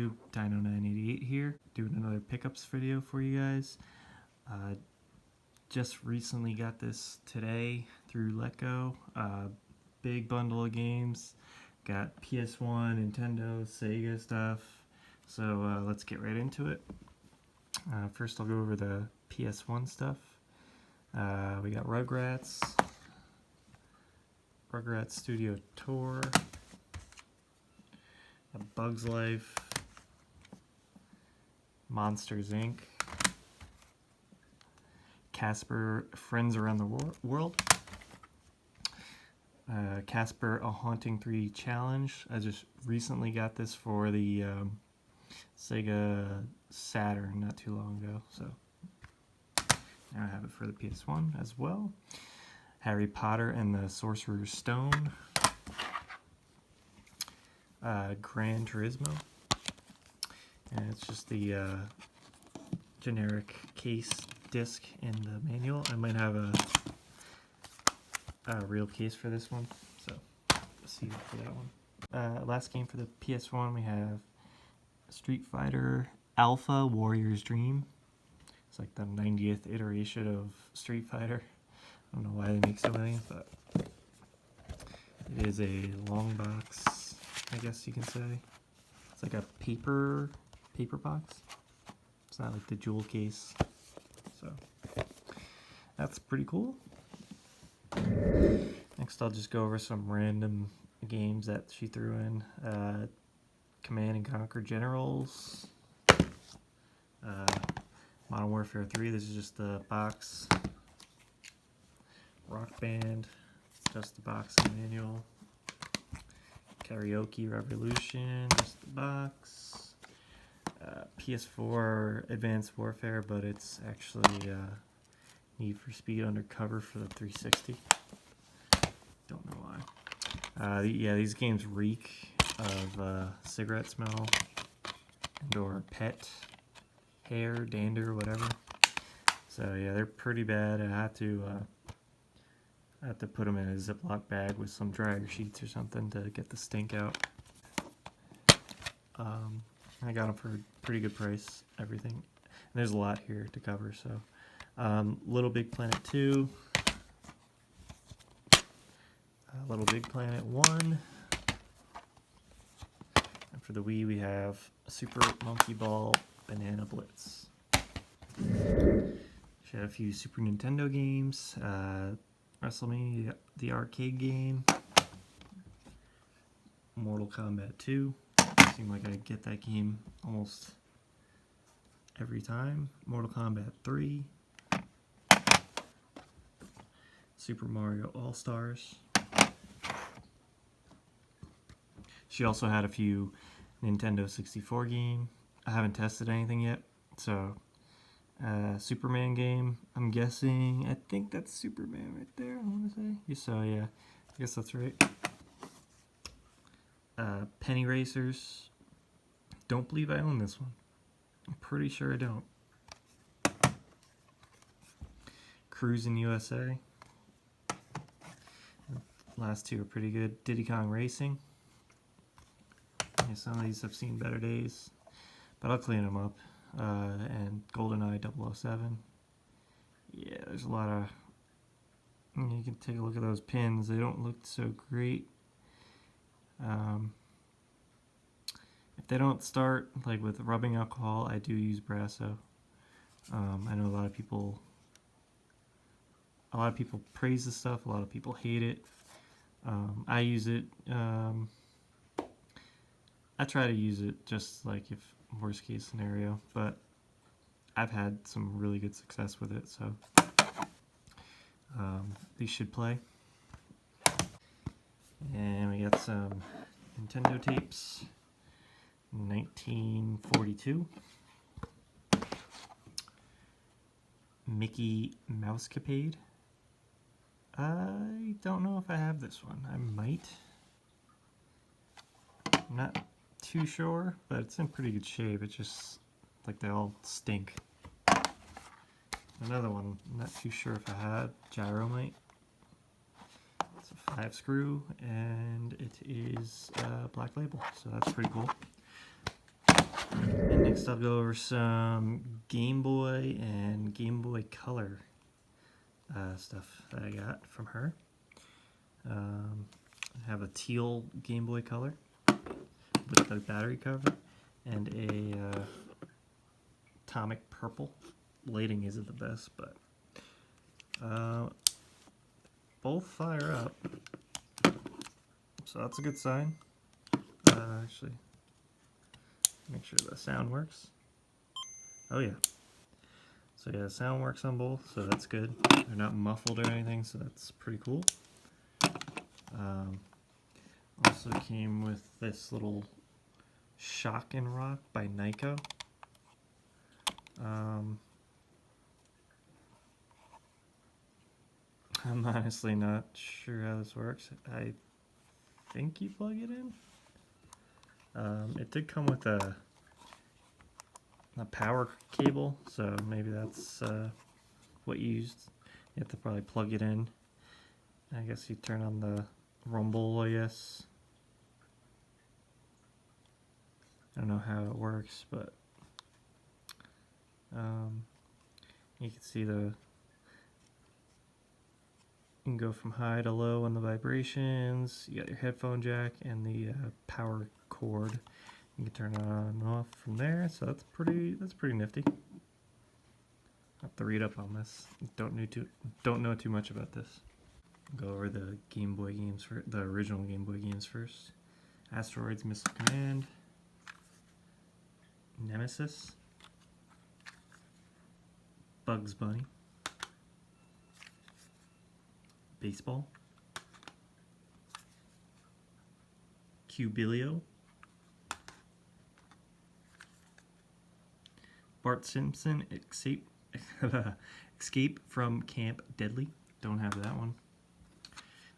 YouTube? Dino988 here, doing another pickups video for you guys. Just recently got this today through LetGo. Big bundle of games. Got PS1, Nintendo, Sega stuff. So let's get right into it. First I'll go over the PS1 stuff. We got Rugrats Studio Tour, A Bug's Life, Monsters Inc., Casper Friends Around the World, Casper A Haunting 3D Challenge. I just recently got this for the Sega Saturn not too long ago, so now I have it for the PS1 as well. Harry Potter and the Sorcerer's Stone, Gran Turismo, and it's just the generic case disc in the manual. I might have a real case for this one, so see for that one. Last game for the PS1, we have Street Fighter Alpha Warrior's Dream. It's like the 90th iteration of Street Fighter. I don't know why they make so many, but it is a long box, I guess you can say. It's like a paper box. It's not like the jewel case, so that's pretty cool. Next I'll just go over some random games that she threw in. Command and Conquer Generals, Modern Warfare 3, this is just the box. Rock Band, just the box and manual. Karaoke Revolution, just the box. PS4 Advanced Warfare, but it's actually Need for Speed Undercover for the 360. Don't know why. Yeah, these games reek of cigarette smell and or pet hair, dander, whatever. So yeah, they're pretty bad. I have to put them in a Ziploc bag with some dryer sheets or something to get the stink out. I got them for a pretty good price, everything. And there's a lot here to cover, so. Little Big Planet 2. Little Big Planet 1. And for the Wii we have Super Monkey Ball Banana Blitz. She had a few Super Nintendo games. WrestleMania, the arcade game. Mortal Kombat 2. Seemed like I get that game almost every time. Mortal Kombat 3. Super Mario All-Stars. She also had a few Nintendo 64 games. I haven't tested anything yet, so Superman game, I'm guessing. I think that's Superman right there, I want to say. So yeah, I guess that's right. Penny Racers. Don't believe I own this one. I'm pretty sure I don't. Cruis'n USA. Last two are pretty good. Diddy Kong Racing. Yeah, some of these have seen better days, but I'll clean them up. And GoldenEye 007. Yeah, there's a lot of... You can take a look at those pins. They don't look so great. If they don't start like with rubbing alcohol, I do use Brasso. I know a lot of people praise the stuff. A lot of people hate it. I use it. I try to use it just like if worst case scenario, but I've had some really good success with it, so these should play. And we got some Nintendo tapes. 1942. Mickey Mousecapade. I don't know if I have this one. I might. I'm not too sure, but it's in pretty good shape. It's just like they all stink. Another one, I'm not too sure if I had. Gyromite. It's a 5-screw, and it is Black Label, so that's pretty cool. And next I'll go over some Game Boy and Game Boy Color stuff that I got from her. I have a teal Game Boy Color with the battery cover and a atomic purple. Lighting isn't the best, but both fire up, so that's a good sign. Actually, make sure the sound works. Oh yeah. So yeah, the sound works on both, so that's good. They're not muffled or anything, so that's pretty cool. Also came with this little Shock and Rock by Nyko. I'm honestly not sure how this works. I think you plug it in. It did come with a power cable, so maybe that's what you used. You have to probably plug it in. I guess you turn on the rumble, I guess. I don't know how it works, but you can see you can go from high to low on the vibrations. You got your headphone jack and the power cord. You can turn it on and off from there, so that's pretty nifty. I have to read up on this. Don't know too much about this. Go over the Game Boy games for the original Game Boy games first. Asteroids Missile Command, Nemesis, Bugs Bunny, Baseball, Cubilio, Bart Simpson Escape from Camp Deadly. Don't have that one.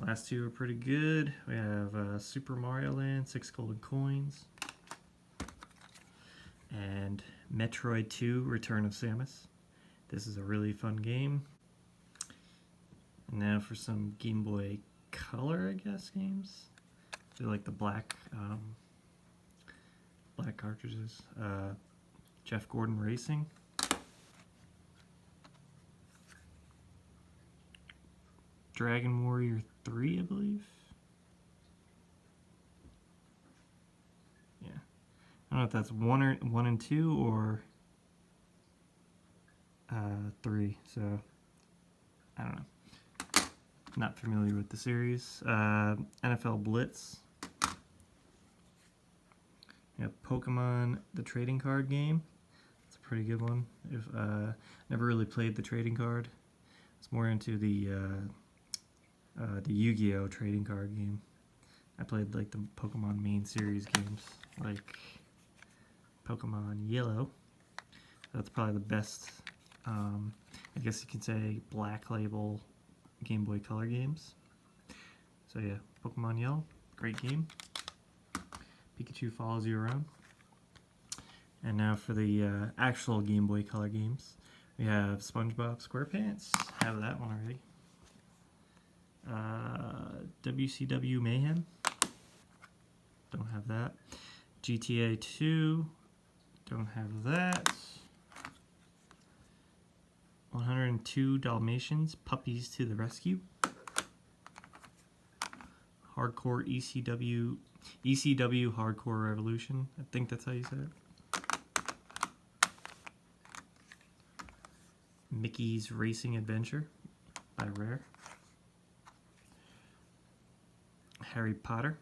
Last two are pretty good. We have Super Mario Land, 6 Golden Coins, and Metroid 2 Return of Samus. This is a really fun game. And now for some Game Boy Color, I guess, games. They're like the black cartridges. Jeff Gordon Racing. Dragon Warrior 3, I believe. Yeah. I don't know if that's 1 and 2 or 3, so I don't know. Not familiar with the series. NFL Blitz. Yeah, Pokemon the trading card game. It's a pretty good one. If never really played the trading card. It's more into the Yu-Gi-Oh trading card game. I played like the Pokemon main series games, like Pokemon Yellow. That's probably the best, I guess you could say, black label Game Boy Color games. So yeah, Pokemon Yellow, great game. Pikachu follows you around. And now for the actual Game Boy Color games. We have SpongeBob SquarePants. Have that one already. WCW Mayhem. Don't have that. GTA 2. Don't have that. 102 Dalmatians. Puppies to the Rescue. Hardcore ECW Hardcore Revolution. I think that's how you say it. Mickey's Racing Adventure by Rare. Harry Potter.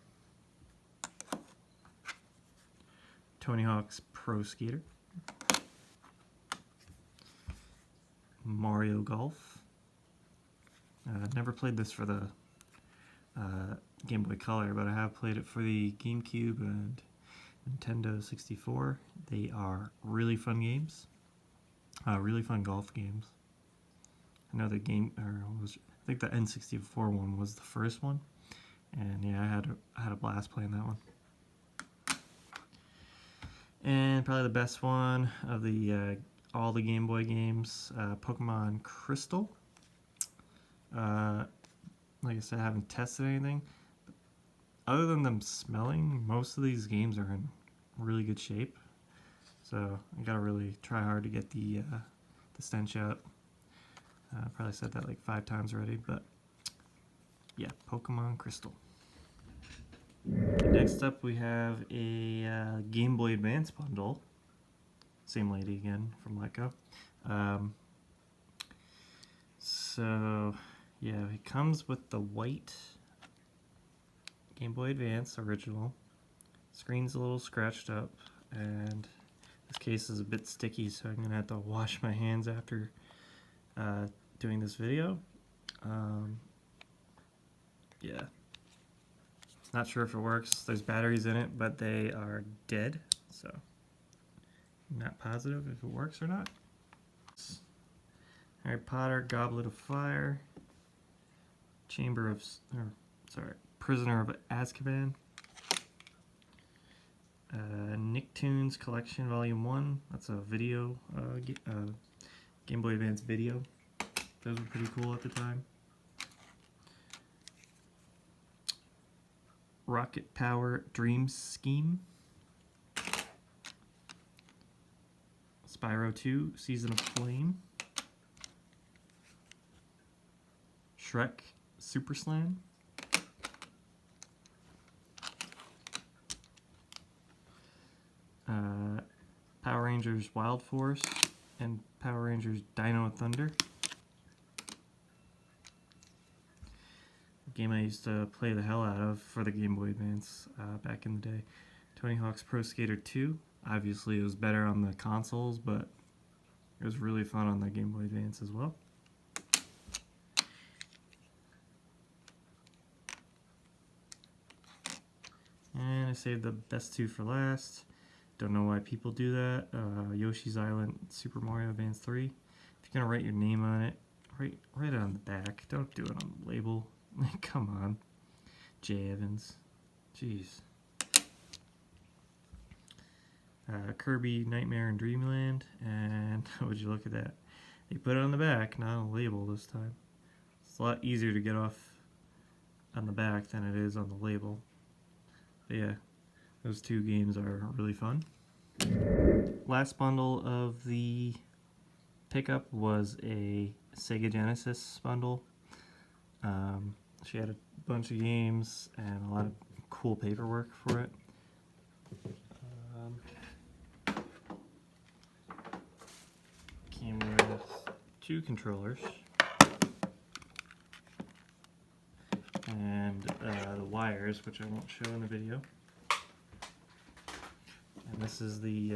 Tony Hawk's Pro Skater. Mario Golf. I've never played this for the Game Boy Color, but I have played it for the GameCube and Nintendo 64. They are really fun games. Really fun golf games. I know the I think the N64 one was the first one, and yeah, I had a blast playing that one. And probably the best one of the all the Game Boy games, Pokemon Crystal. Like I said, I haven't tested anything. Other than them smelling, most of these games are in really good shape. So I gotta really try hard to get the stench out. Probably said that like 5 times already, but yeah, Pokemon Crystal. Next up we have a Game Boy Advance Bundle. Same lady again from LetGo. So yeah, it comes with the white Game Boy Advance original. Screen's a little scratched up, and this case is a bit sticky, so I'm gonna have to wash my hands after doing this video. Yeah, not sure if it works. There's batteries in it, but they are dead, so I'm not positive if it works or not. Harry Potter, Goblet of Fire, Prisoner of Azkaban, Nicktoons Collection Volume 1. That's a video, Game Boy Advance video. Those were pretty cool at the time. Rocket Power Dream Scheme. Spyro 2 Season of Flame. Shrek Super Slam. Power Rangers Wild Force and Power Rangers Dino Thunder. A game I used to play the hell out of for the Game Boy Advance back in the day. Tony Hawk's Pro Skater 2. Obviously it was better on the consoles, but it was really fun on the Game Boy Advance as well. And I saved the best 2 for last. Don't know why people do that. Yoshi's Island Super Mario Advance 3. If you're gonna write your name on it, write it on the back. Don't do it on the label. Come on. J. Evans. Jeez. Kirby Nightmare in Dreamland. And would you look at that? They put it on the back, not on the label this time. It's a lot easier to get off on the back than it is on the label. But yeah, those 2 games are really fun. Last bundle of the pickup was a Sega Genesis Bundle. She had a bunch of games and a lot of cool paperwork for it. Came with 2 controllers and the wires, which I won't show in the video. And this is the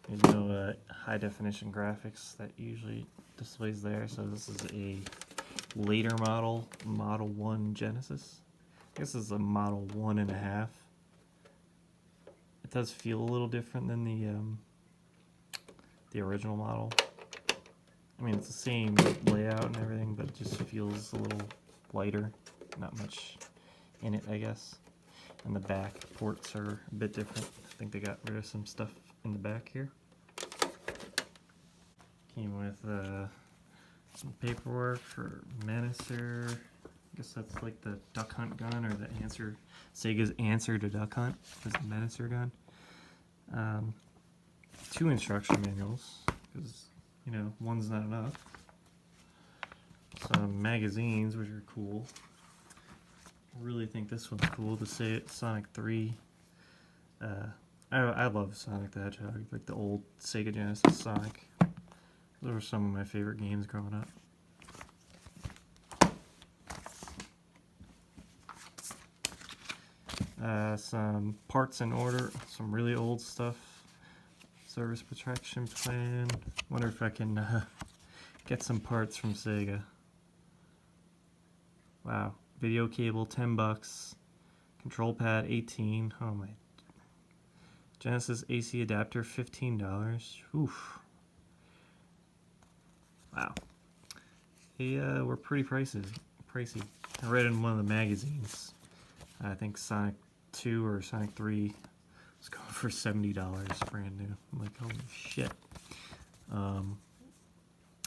there's no high definition graphics that usually displays there, so this is a later model, Model 1 Genesis. I guess this is a Model 1.5. It does feel a little different than the original model. I mean, it's the same layout and everything, but it just feels a little lighter. Not much in it, I guess. And the back ports are a bit different. I think they got rid of some stuff in the back here. Came with some paperwork for Menacer. I guess that's like the Duck Hunt gun, or the answer, Sega's answer to Duck Hunt is the Menacer gun. 2 instruction manuals, because, you know, one's not enough. Some magazines, which are cool. I really think this one's cool, to say it, Sonic 3. I love Sonic the Hedgehog, like the old Sega Genesis Sonic. Those were some of my favorite games growing up. Some parts in order, some really old stuff. Service protection plan. Wonder if I can get some parts from Sega. Wow. Video cable, $10. Control pad, $18. Oh my. Genesis AC adapter, $15. Oof. Wow. They were pretty pricey. I read in one of the magazines. I think Sonic 2 or Sonic 3 was going for $70 brand new. I'm like, holy shit.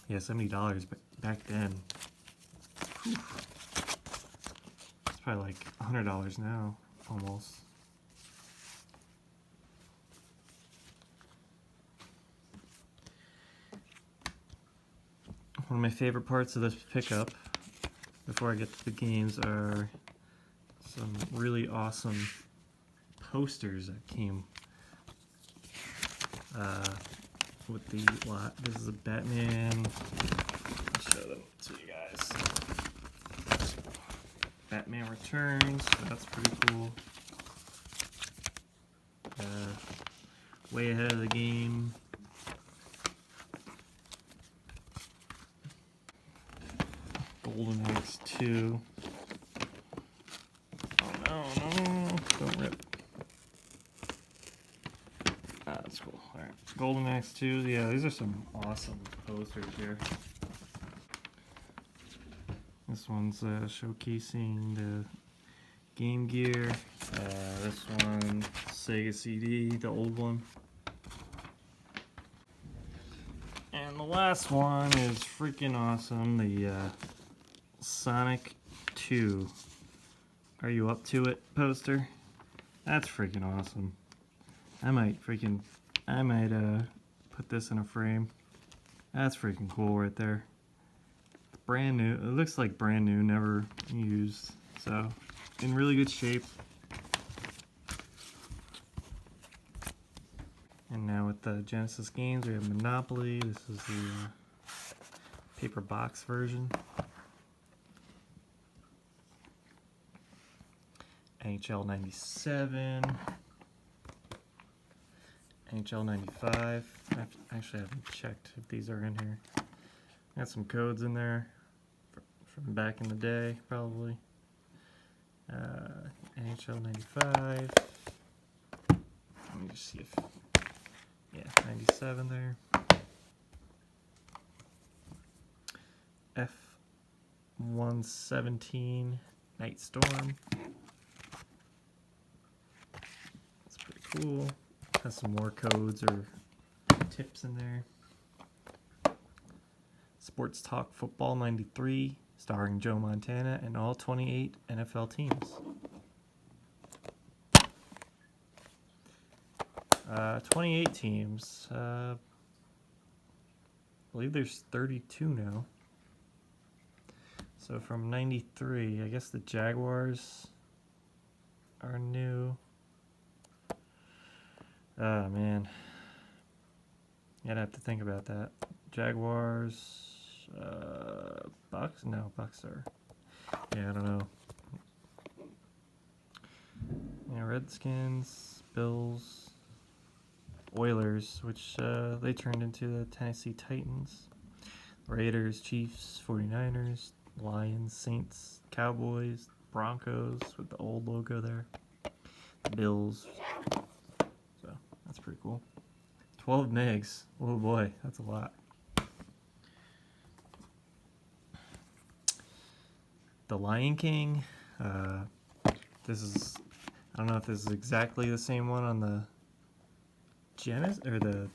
Yeah, $70, but back then, whew, it's probably like $100 now, almost. One of my favorite parts of this pickup, before I get to the games, are some really awesome posters that came with the lot. This is a Batman. I'll show them to you guys. Batman Returns. So that's pretty cool. Way ahead of the game. Golden Axe 2. Oh no, don't rip. Ah, that's cool. Alright. Golden Axe 2. Yeah, these are some awesome posters here. This one's showcasing the Game Gear. This one, Sega CD, the old one. And the last one is freaking awesome, the Sonic 2. Are you up to it poster? That's freaking awesome. I might put this in a frame. That's freaking cool right there. Brand new. It looks like brand new, never used. So, in really good shape. And now with the Genesis games, we have Monopoly. This is the paper box version. NHL 97. NHL 95. Actually, I haven't checked if these are in here. Got some codes in there from back in the day, probably. NHL 95. Let me just see if... Yeah, 97 there. F-117 Night Storm. That's pretty cool. Has some more codes or tips in there. Sports Talk Football 93, starring Joe Montana and all 28 NFL teams. 28 teams. I believe there's 32 now. So from 93, I guess the Jaguars are new. Oh man. I'd have to think about that. Jaguars, Bucks? No, Bucks are. Yeah, I don't know. Yeah, Redskins, Bills, Oilers, which they turned into the Tennessee Titans. Raiders, Chiefs, 49ers, Lions, Saints, Cowboys, Broncos with the old logo there. Bills. So that's pretty cool. 12 megs. Oh boy, that's a lot. The Lion King. This is, I don't know if this is exactly the same one on the Genesis or the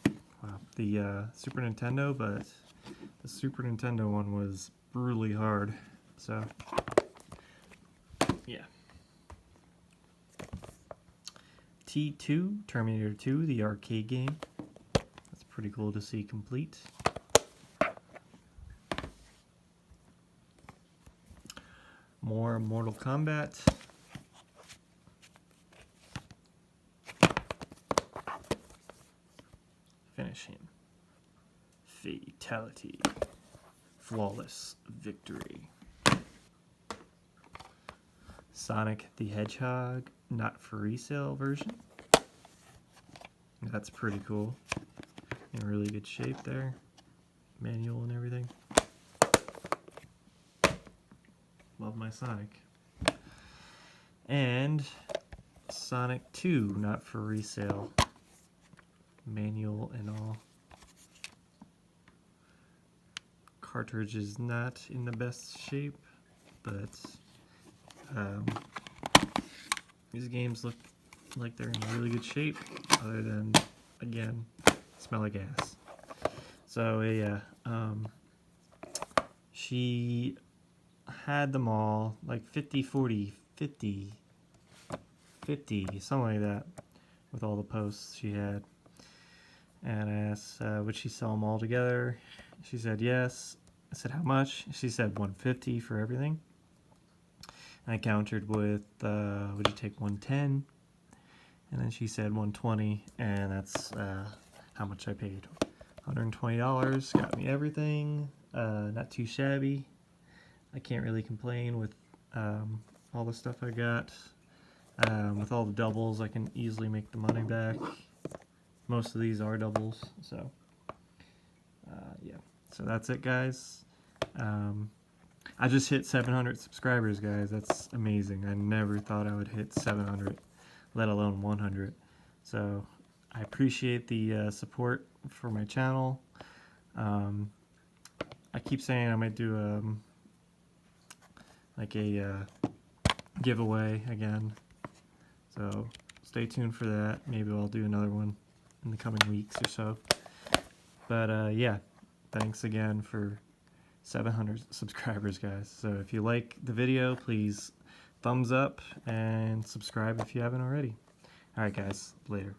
Super Nintendo, but the Super Nintendo one was brutally hard. So yeah. T2, Terminator 2, the arcade game. That's pretty cool to see complete. More Mortal Kombat. Finish him. Fatality. Flawless victory. Sonic the Hedgehog, not for resale version. That's pretty cool. In really good shape there. Manual and everything. Love my Sonic. And Sonic 2, not for resale. Manual and all. Cartridge is not in the best shape, but these games look like they're in really good shape, other than, again, smell like ass. So yeah, she had them all, like 50, 40, 50, 50, something like that, with all the posts she had. And I asked, would she sell them all together? She said yes. I said, how much? She said $150 for everything. And I countered with, would you take 110? And then she said 120, and that's how much I paid. $120 got me everything. Not too shabby. I can't really complain with all the stuff I got. With all the doubles, I can easily make the money back. Most of these are doubles, so yeah. So that's it, guys. I just hit 700 subscribers, guys. That's amazing. I never thought I would hit 700, let alone 100. So I appreciate the support for my channel. I keep saying I might do like a giveaway again. So stay tuned for that. Maybe I'll do another one in the coming weeks or so. But yeah, thanks again for 700 subscribers, guys. So if you like the video, please thumbs up and subscribe if you haven't already. Alright guys, later.